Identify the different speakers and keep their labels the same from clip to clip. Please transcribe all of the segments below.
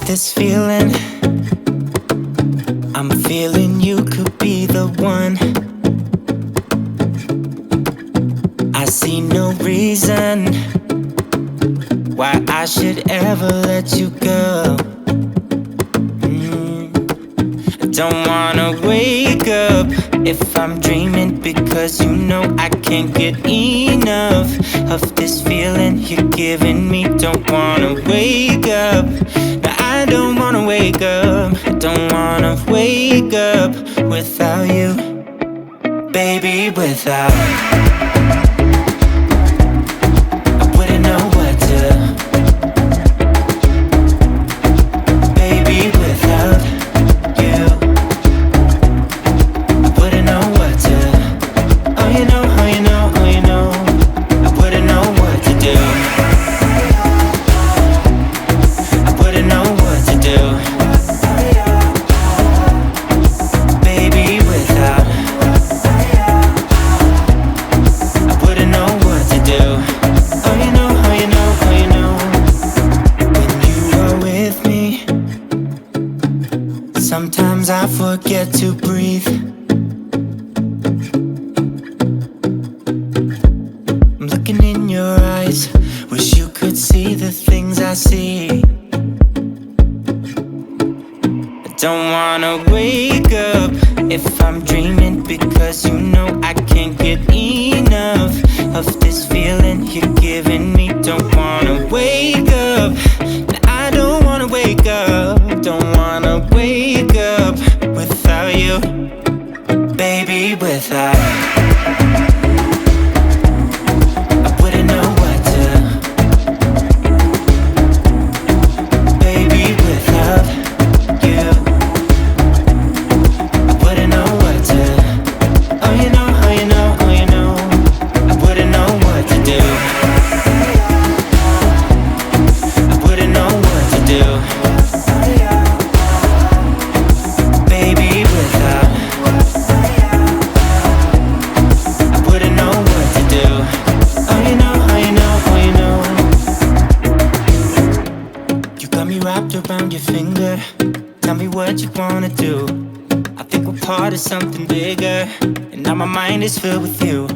Speaker 1: This feeling, I'm feeling you could be the one. I see no reason why I should ever let you go. I don't wanna wake up if I'm dreaming, because you know I can't get enough of this feeling you're giving me. Don't wanna wake up. I don't wanna wake up, I don't wanna wake up without you, baby, without. I wouldn't know what to, baby, without you. I wouldn't know what to, oh you know, oh you know, oh you know. I wouldn't know what to do. I wouldn't know what to do, baby, without. I wouldn't know what to do. Oh you know, oh you know, oh you know. When you are with me, sometimes I forget to breathe. I'm looking in your eyes, wish you could see the things I see. Don't wanna wake up if I'm dreaming, because you know I can't get enough of this feeling you're giving me. Don't wanna wake up, I don't wanna wake up. Don't wanna wake up without you, baby, without. I wouldn't know what to, baby, without you. Around your finger, tell me what you wanna do. I think we're part of something bigger, and now my mind is filled with you.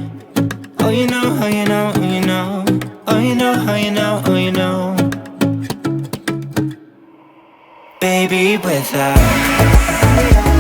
Speaker 1: Oh you know, oh you know, oh you know. Oh you know, oh you know, oh you know. Baby, without.